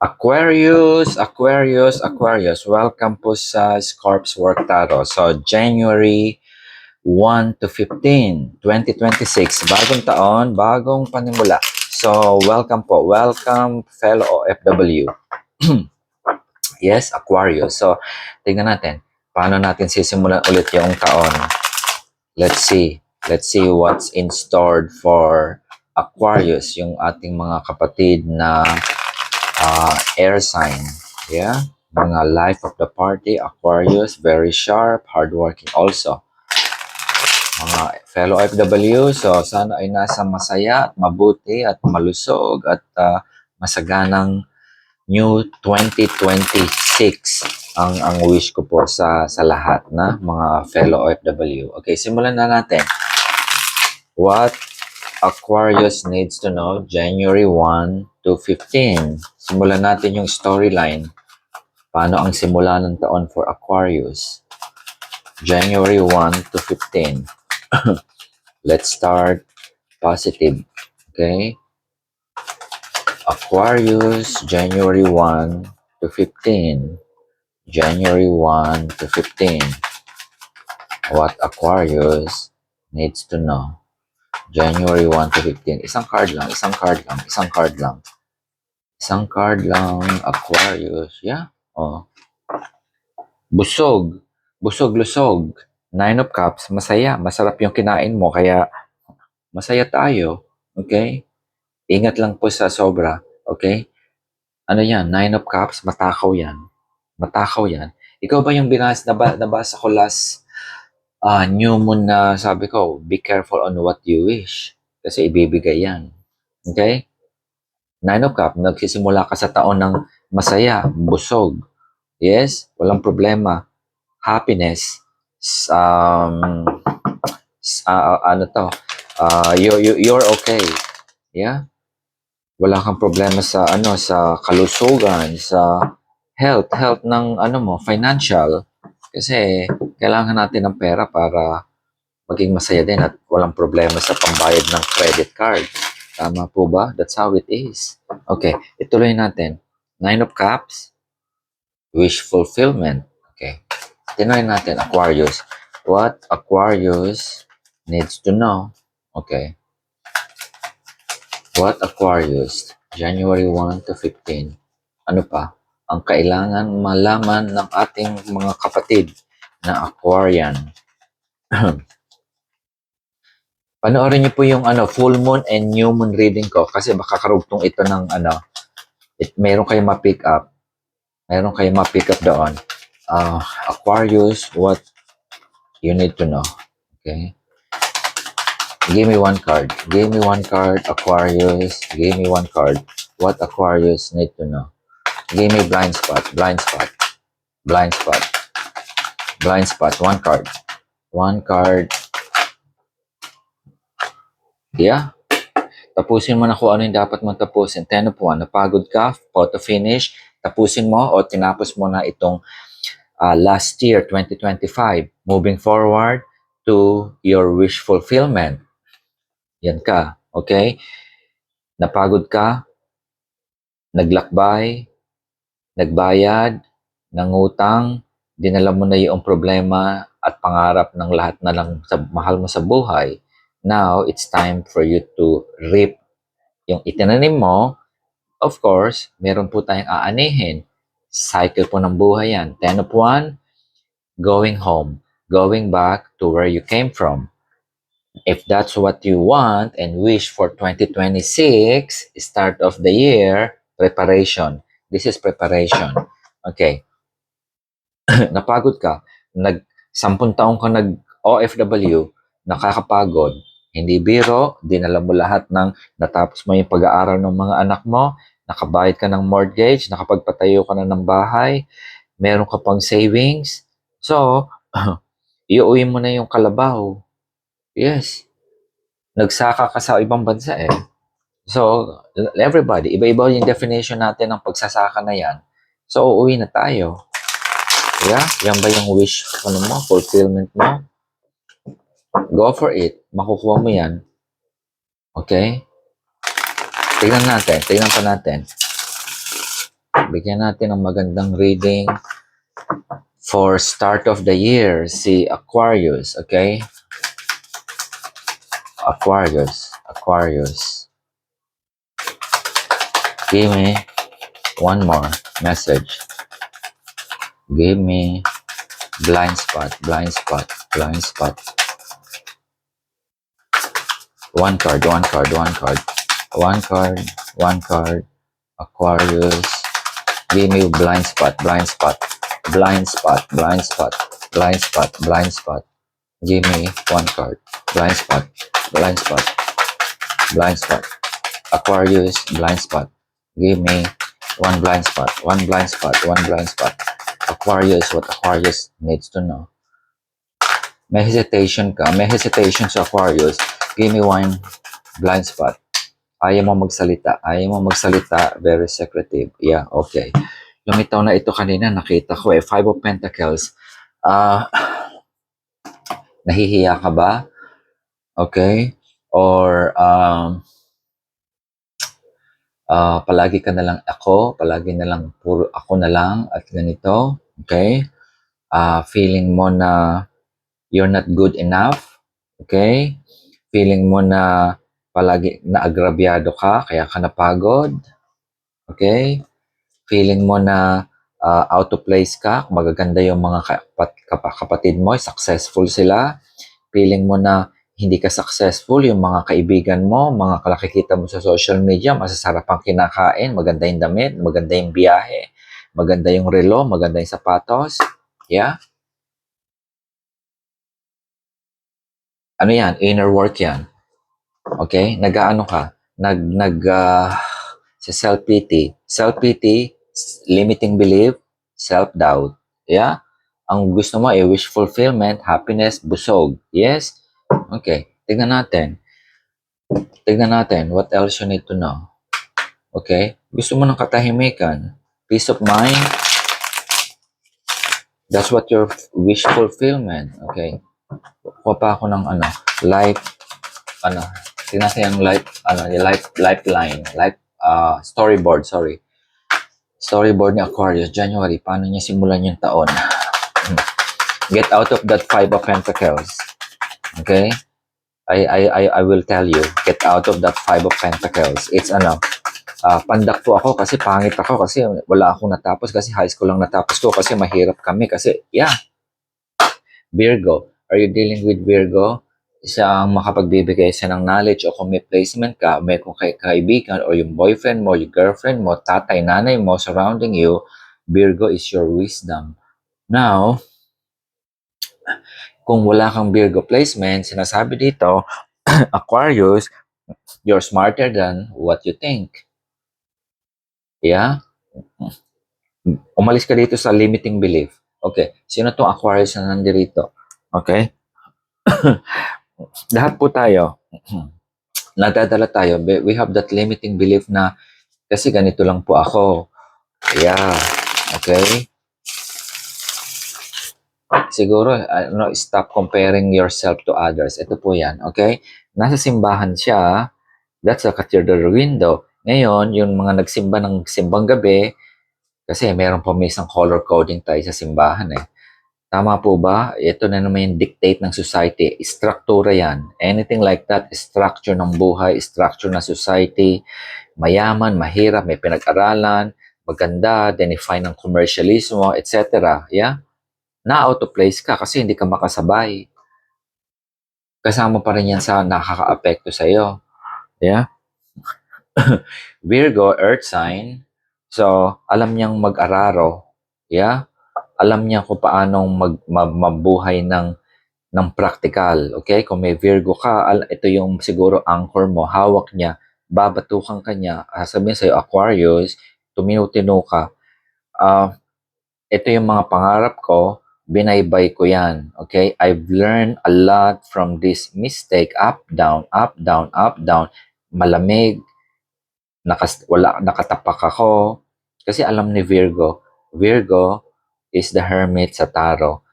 Aquarius, Aquarius, Aquarius. Welcome po sa Scorp's Work Tarot. So, January 1 to 15, 2026. Bagong taon, bagong panimula. So, welcome po. Welcome, fellow OFW. Yes, Aquarius. So, tingnan natin. Paano natin sisimulan ulit yung taon? Let's see. Let's see what's in store for Aquarius, yung ating mga kapatid na air sign. Yeah. Mga life of the party, Aquarius, very sharp, hardworking also. Mga fellow FW, so sana ay nasa masaya at mabuti at malusog at masaganang new 2026 ang wish ko po sa lahat na mga fellow OFW. Okay, simulan na natin. What Aquarius needs to know January 1 to 15. Simulan natin yung storyline. Paano ang simula ng taon for Aquarius? January 1 to 15. Let's start positive. Okay? Aquarius, January 1 to 15. January 1 to 15. What Aquarius needs to know. January 1 to 15. Isang card lang, isang card lang, isang card lang. Isang card lang, Aquarius. Yeah. Oh. Busog. Busog-lusog. 9 of Cups. Masaya. Masarap yung kinain mo. Kaya masaya tayo. Okay? Ingat lang po sa sobra. Okay? Ano yan? 9 of Cups. Matakaw yan. Matakaw yan. Ikaw ba yung nabasa ko last new moon na sabi ko, be careful on what you wish. Kasi ibibigay yan. Okay? 9 of Cups. Nagsisimula ka sa taon ng masaya, busog. Yes? Walang problema. Happiness. Ano to? You're okay. Yeah? Wala kang problema sa sa kalusugan, sa health ng financial, kasi kailangan natin ng pera para maging masaya din at walang problema sa pambayad ng credit card. Tama po ba? That's how it is. Okay, ituloy natin. 9 of Cups, wish fulfillment. Okay. Tinoy natin, Aquarius. What Aquarius needs to know. Okay. What Aquarius, January 1 to 15. Ano pa? Ang kailangan malaman ng ating mga kapatid na Aquarian. Panoorin niyo po yung full moon and new moon reading ko kasi baka karugtong ito ng meron kayong ma-pick up. Meron kayong ma-pick up doon. Aquarius, what you need to know. Okay? Give me one card. Give me one card, Aquarius. Give me one card. What Aquarius need to know. Give me blind spot. Blind spot. Blind spot. Blind spot. One card. One card. Yeah. Tapusin mo na kung ano yung dapat mong tapusin. 10 of 1. Napagod ka, photo finish. Tapusin mo o tinapos mo na itong last year, 2025. Moving forward to your wish fulfillment. Yan ka. Okay? Napagod ka, naglakbay, nagbayad, nangutang, dinala mo na yung problema at pangarap ng lahat na lang sa mahal mo sa buhay. Now, it's time for you to reap yung itinanim mo. Of course, meron po tayong aanihin. Cycle po ng buhay yan. 10 of 1, going home. Going back to where you came from. If that's what you want and wish for 2026, start of the year, preparation. This is preparation. Okay. Napagod ka. 10 taong ka nag-OFW, nakakapagod. Hindi biro, dinala mo lahat natapos mo yung pag-aaral ng mga anak mo, nakabayad ka ng mortgage, nakapagpatayo ka na ng bahay, meron ka pang savings. So, iuwi mo na yung kalabaw. Yes. Nagsaka ka sa ibang bansa eh. So, everybody, iba-iba yung definition natin ng pagsasaka na yan. So, uuwi na tayo. Yeah? Yan ba yung wish mo, fulfillment mo? Go for it. Makukuha mo yan. Okay? Tingnan pa natin. Bigyan natin ng magandang reading for start of the year, si Aquarius, okay? Aquarius. Give me one more message. Give me blind spot. One card. Aquarius. Give me blind spot. Give me one card. Blind spot. Aquarius, blind spot. Give me one blind spot. Aquarius, what Aquarius needs to know. May hesitation sa Aquarius. Give me one blind spot. Ayaw mo magsalita. Very secretive. Yeah, okay. Lumitaw na ito kanina, nakita ko Five of Pentacles. Nahihiya ka ba? Okay? Or, palagi ka na lang palagi na lang puro ako na lang at ganito. Okay? Feeling mo na you're not good enough. Okay? Feeling mo na palagi naagrabyado ka, kaya ka napagod. Okay? Feeling mo na out of place ka, magaganda yung mga kapatid mo, successful sila. Feeling mo na hindi ka successful, yung mga kaibigan mo, mga kalakikita mo sa social media, masasarap ang kinakain, maganda yung damit, maganda yung biyahe, maganda yung relo, maganda yung sapatos. Yeah? Ano yan? Inner work yan. Okay? Nag-ano ka? Sa self-pity. Self-pity, limiting belief, self-doubt. Yeah? Ang gusto mo ay wish fulfillment, happiness, busog. Yes? Okay. Tignan natin. What else you need to know. Okay? Gusto mo ng katahimikan. Peace of mind. That's what your wish fulfillment. Okay? Kuha pa ako ng life, tingnan natin yung lifeline, storyboard, storyboard ni Aquarius, January, paano niya simulan yung taon. Get out of that Five of Pentacles. Okay? I will tell you, get out of that Five of Pentacles. It's pandak po ako kasi pangit ako kasi wala akong natapos kasi high school lang natapos ko kasi mahirap kami kasi, yeah. Virgo, are you dealing with Virgo? Siya ang makapagbibigay sa ng knowledge o kung may placement ka, may kung kaibigan o yung boyfriend mo, yung girlfriend mo, tatay, nanay mo surrounding you, Virgo is your wisdom. Now, kung wala kang Virgo placement, sinasabi dito, Aquarius, you're smarter than what you think. Yeah? Umalis ka dito sa limiting belief. Okay. Sino tong Aquarius na nandito? Okay? Lahat po tayo, nadadala tayo. We have that limiting belief na kasi ganito lang po ako. Yeah. Okay? Siguro, stop comparing yourself to others. Ito po yan. Okay? Nasa simbahan siya. That's a cathedral window. Ngayon, yung mga nagsimba ng simbang gabi, kasi meron pa may isang color coding tayo sa simbahan eh. Tama po ba? Ito na naman yung dictate ng society. Struktura yan. Anything like that, structure ng buhay, structure ng society, mayaman, mahirap, may pinag-aralan, maganda, define ng commercialismo, etc. Yeah? Na out of place ka kasi hindi ka makasabay. Kasama pa rin yan sa nakaka-apekto sa iyo. Yeah? Virgo, earth sign. So, alam niyang mag-araro. Yeah? Alam niya kung paano mabuhay ng practical. Okay? Kung may Virgo ka, ito yung siguro anchor mo, hawak niya, babatukan ka niya, sabihin sa'yo, Aquarius, tuminutino ka. Ito yung mga pangarap ko, binaybay ko yan. Okay? I've learned a lot from this mistake. Up, down, malamig, nakatapak ako. Kasi alam ni Virgo is the hermit sa tarot.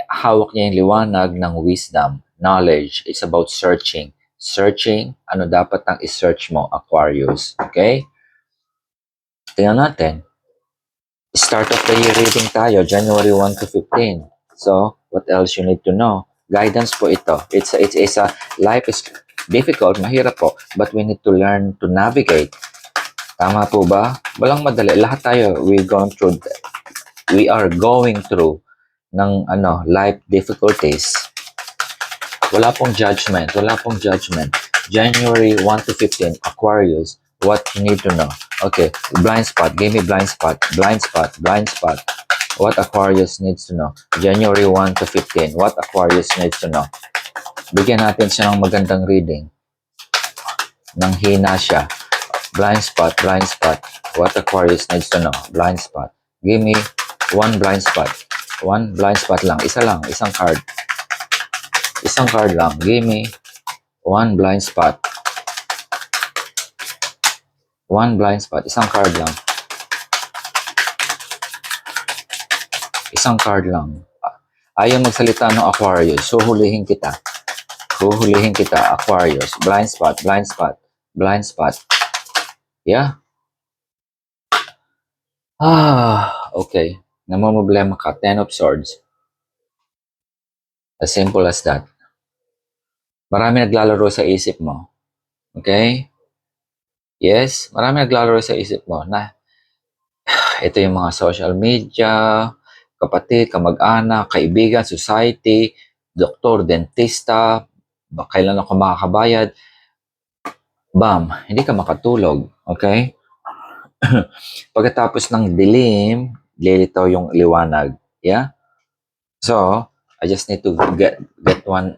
Hawak niya yung liwanag ng wisdom, knowledge. It's about searching. Ano dapat ang i-search mo, Aquarius. Okay? Tingnan natin. Start of the year reading tayo, January 1 to 15. So, what else you need to know? Guidance po ito. It's a life is difficult, mahirap po, but we need to learn to navigate. Tama po ba? Walang madali. Lahat tayo, we are going through ng life difficulties. Wala pong judgment. Wala pong judgment. January 1 to 15, Aquarius, what you need to know. Okay, blind spot. Give me blind spot. Blind spot. Blind spot. What Aquarius needs to know. January 1 to 15, what Aquarius needs to know. Bigyan natin siya ng magandang reading. Nang hina siya. Blind spot. Blind spot. What Aquarius needs to know. Blind spot. Give me one blind spot. One blind spot lang. Isa lang. Isang card. Isang card lang. Give me one blind spot. One blind spot. Isang card lang. Isang card lang. Ayaw magsalita ng Aquarius. Huhulihin kita. Huhulihin kita, Aquarius. Blind spot. Blind spot. Blind spot. Yeah. Okay. Namamblema ka. 10 of Swords. As simple as that. Marami naglalaro sa isip mo. Okay? Yes, marami naglalaro sa isip mo na ito yung mga social media, kapatid, kamag-anak, kaibigan, society, doktor, dentista, kailan ako makakabayad. Bam, hindi ka makatulog. Okay? Pagkatapos ng dilim, lilitaw yung liwanag. Yeah? So, I just need to get one,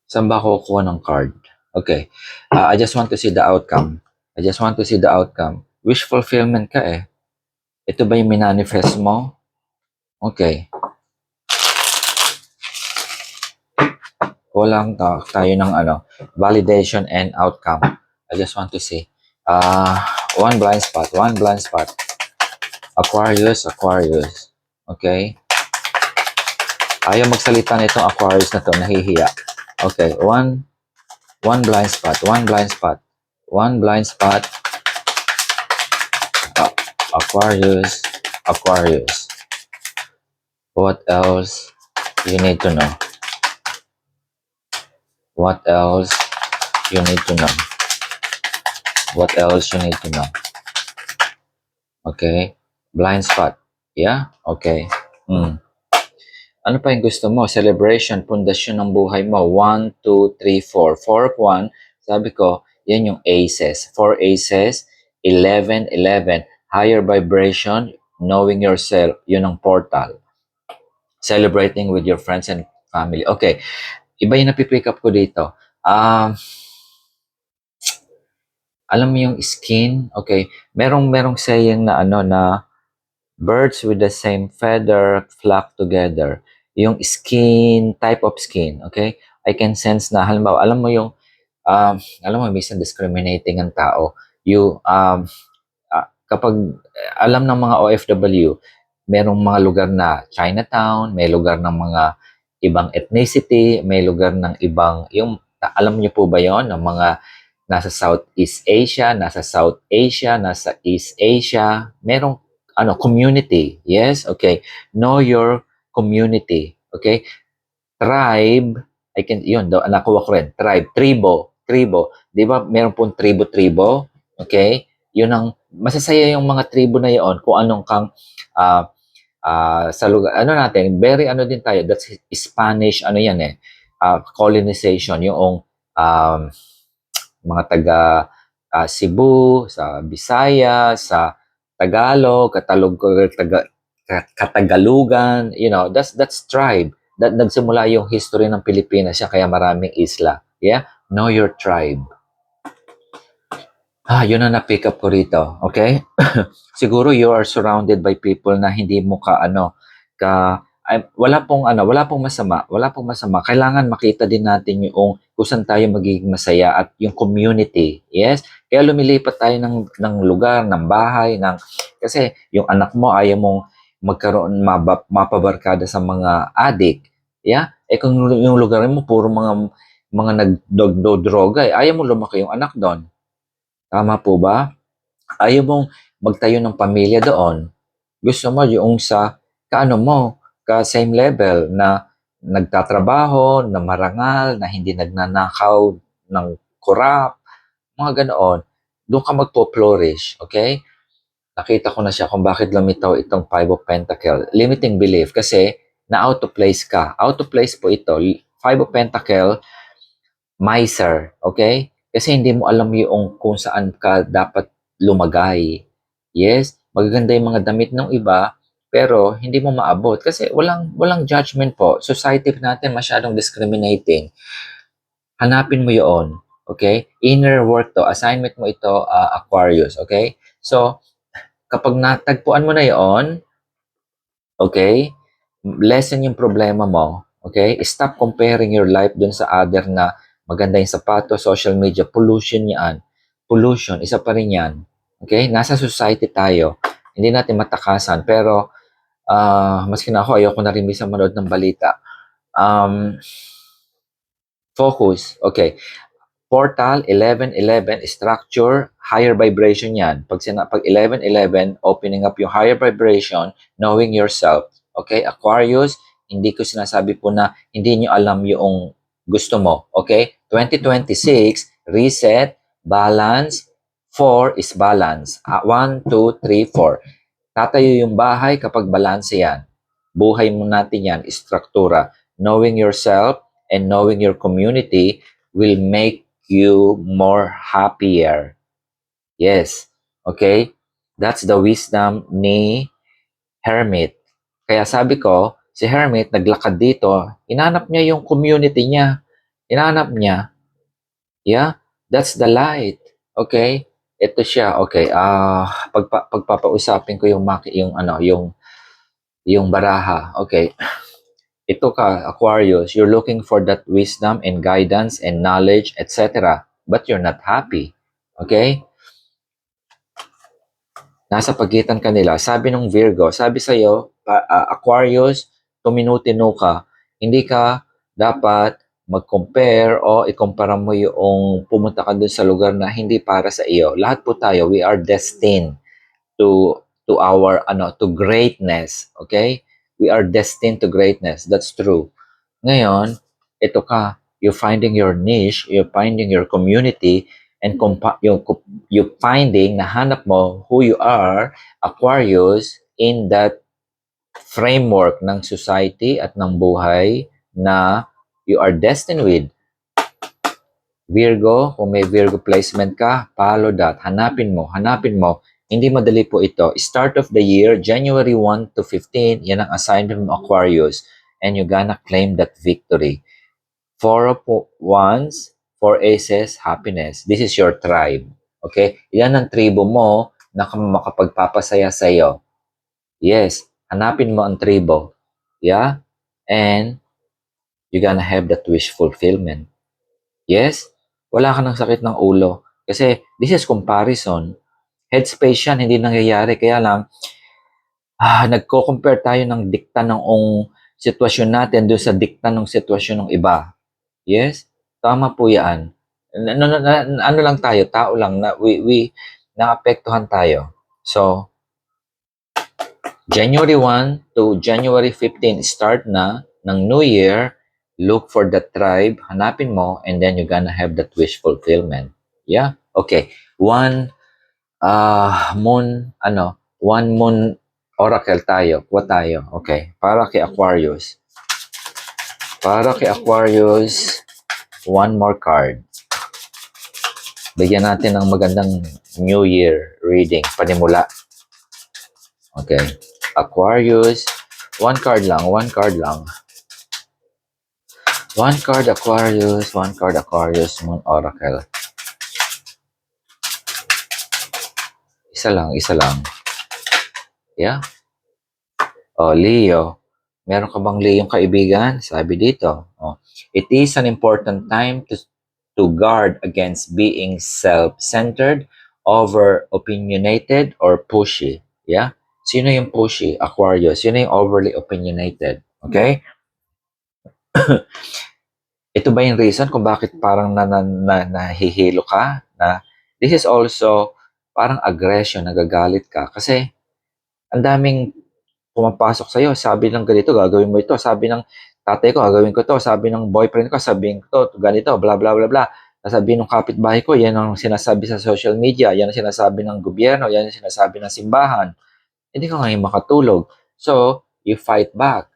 saan ba ako kukuha ng card? Okay. I just want to see the outcome. I just want to see the outcome. Wish fulfillment ka eh. Ito ba yung minanifest mo? Okay. Kulang tayo ng validation and outcome. I just want to see. One blind spot. One blind spot. Aquarius, Aquarius. Okay. Ayaw magsalita nitong Aquarius na to. Nahihiya. Okay. One blind spot. One blind spot. One blind spot. Aquarius, Aquarius. What else you need to know? What else you need to know? What else you need to know? Okay. Blind spot. Yeah? Okay. Ano pa yung gusto mo? Celebration, pundasyon ng buhay mo. 1, 2, 3, 4. 4 of 1, sabi ko, yan yung aces. 4 aces, 11, 11. Higher vibration, knowing yourself, yun ang portal. Celebrating with your friends and family. Okay. Iba yung napipick up ko dito. Alam mo yung skin? Okay. Merong saying na na birds with the same feather flock together. Yung skin, type of skin, okay? I can sense na, halimbawa, alam mo, minsan discriminating ang tao. Kapag alam ng mga OFW, merong mga lugar na Chinatown, may lugar ng mga ibang ethnicity, may lugar ng ibang, alam niyo po ba yon ng mga nasa Southeast Asia, nasa South Asia, nasa East Asia, merong community. Yes? Okay. Know your community. Okay? Tribe, yun, nakuha ko rin. Tribe, tribo. Di ba, meron pong tribo. Okay? Yun ang, masasaya yung mga tribo na yun kung anong kang, sa lugar, natin, very din tayo, that's Spanish, yan colonization, yung, mga taga Cebu, sa Bisaya, sa Tagalog, Katagalugan, that's tribe. Nagsimula yung history ng Pilipinas siya, kaya maraming isla. Yeah? Know your tribe. Yun ang na-pick up ko rito. Okay? Siguro you are surrounded by people na hindi mo wala pong masama. Kailangan makita din natin yung kung saan tayo magiging masaya at yung community. Yes? Kaya lumilipat tayo ng lugar, ng bahay, kasi yung anak mo ayaw mong magkaroon, mapabarkada sa mga addict. Yeah? Kung yung lugar mo puro mga nagdodroga, ayaw mo lumaki yung anak doon. Tama po ba? Ayaw mong magtayo ng pamilya doon. Gusto mo yung sa kaano mo, ka same level na nagtatrabaho, na marangal, na hindi nagnanakaw ng korap, mga ganoon. Doon ka magpo-flourish, okay? Nakita ko na siya kung bakit lumitaw itong Five of Pentacle. Limiting belief kasi na out of place ka. Out of place po ito. Five of Pentacle, miser, okay? Kasi hindi mo alam yung kung saan ka dapat lumagay. Yes, magaganda yung mga damit ng iba, pero hindi mo maabot kasi walang judgment po. Society natin masyadong discriminating. Hanapin mo 'yon, okay? Inner work 'to, assignment mo ito, Aquarius, okay? So, kapag natagpuan mo na 'yon, okay? Lessen yung problema mo, okay? Stop comparing your life dun sa other na maganda yung sapato, social media, pollution yan. Pollution, isa pa rin yan. Okay? Nasa society tayo. Hindi natin matakasan. Pero, maski na ako, ayoko na rin minsan manood ng balita. Focus. Okay. Portal 1111 structure, higher vibration yan. Pag 1111, opening up yung higher vibration, knowing yourself. Okay, Aquarius, hindi ko sinasabi po na hindi nyo alam yung gusto mo. Okay, 2026, reset, balance, 4 is balance. 1, 2, 3, 4. Tatayo yung bahay kapag balanse yan. Buhay mo natin yan, struktura. Knowing yourself and knowing your community will make you more happier. Yes. Okay? That's the wisdom ni Hermit. Kaya sabi ko, si Hermit naglakad dito, inanap niya yung community niya. Inanap niya. Yeah? That's the light. Okay? Ito siya. Okay. Pagpapausapin ko yung baraha. Okay. Ito ka, Aquarius, you're looking for that wisdom and guidance and knowledge, etc. But you're not happy. Okay? Nasa pagitan ka nila. Sabi ng Virgo, sabi sa'yo, Aquarius, tuminutino ka. Hindi ka dapat mag-compare o ikumpara mo yung pumunta ka dun sa lugar na hindi para sa iyo. Lahat po tayo, we are destined to our to greatness, okay? We are destined to greatness. That's true. Ngayon, ito ka, you're finding your niche, you're finding your community, and you finding, nahanap mo who you are, Aquarius, in that framework ng society at ng buhay na you are destined with. Virgo, kung may Virgo placement ka, follow that. Hanapin mo. Hindi madali po ito. Start of the year, January 1 to 15, yan ang assignment mo, Aquarius. And you're gonna claim that victory. 4 of Wands, 4 Aces, happiness. This is your tribe. Okay? Yan ang tribo mo na makapagpapasaya sa iyo. Yes, hanapin mo ang tribo. Yeah? And you're gonna have that wish fulfillment. Yes? Wala ka ng sakit ng ulo. Kasi this is comparison. Headspace yan, hindi nangyayari. Kaya lang, nagko-compare tayo ng dikta ng sitwasyon natin doon sa dikta ng sitwasyon ng iba. Yes? Tama po yan. Ano lang tayo, tao lang, na naapektuhan tayo. So, January 1 to January 15, start na ng New Year, look for the tribe, hanapin mo, and then you're gonna have that wish fulfillment. Yeah? Okay. One moon oracle tayo. Kuha tayo. Okay. Para kay Aquarius. One more card. Bigyan natin ng magandang New Year reading. Panimula. Okay. Aquarius. One card lang. One card, Aquarius, Moon Oracle. Isa lang. Yeah? Leo. Meron ka bang Leong kaibigan? Sabi dito. It is an important time to guard against being self-centered, over-opinionated, or pushy. Yeah? Sino yung pushy? Aquarius. Sino yung overly opinionated? Okay? Ito ba yung reason kung bakit parang nahihilo ka? Na this is also parang aggression, nagagalit ka kasi ang daming pumapasok sa'yo, sabi ng ganito, gagawin mo ito, sabi ng tatay ko, gagawin ko to, sabi ng boyfriend ko, sabihin ko to, ganito, bla bla bla bla. Sasabihin ng kapitbahay ko, yan ang sinasabi sa social media, yan ang sinasabi ng gobyerno, yan ang sinasabi ng simbahan. Hindi ka ngayon makatulog. So, you fight back.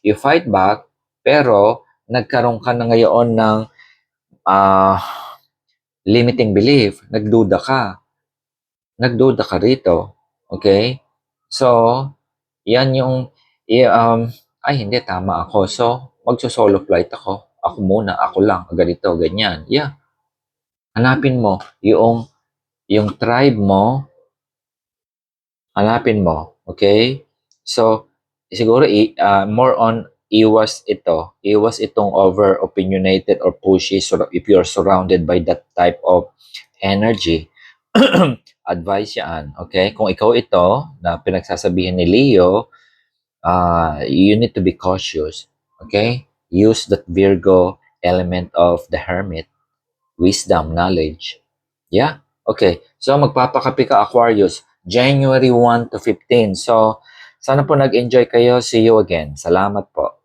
You fight back, pero nagkaroon ka na ngayon ng ah, limiting belief. Nagduda ka. Nagduda ka rito. Okay? So, yan yung, ay hindi, tama ako. So, magso-solo flight ako. Ako muna, ako lang, ganito, ganyan. Yeah. Hanapin mo yung tribe mo, hanapin mo. Okay? So, siguro, more on iwas itong over opinionated or pushy if you're surrounded by that type of energy. Advice yan, okay? Kung ikaw ito na pinagsasabihan ni Leo, you need to be cautious, okay? Use that Virgo element of the hermit, wisdom, knowledge. Yeah? Okay. So, magpapakapi ka, Aquarius, January 1 to 15. So, sana po nag-enjoy kayo. See you again. Salamat po.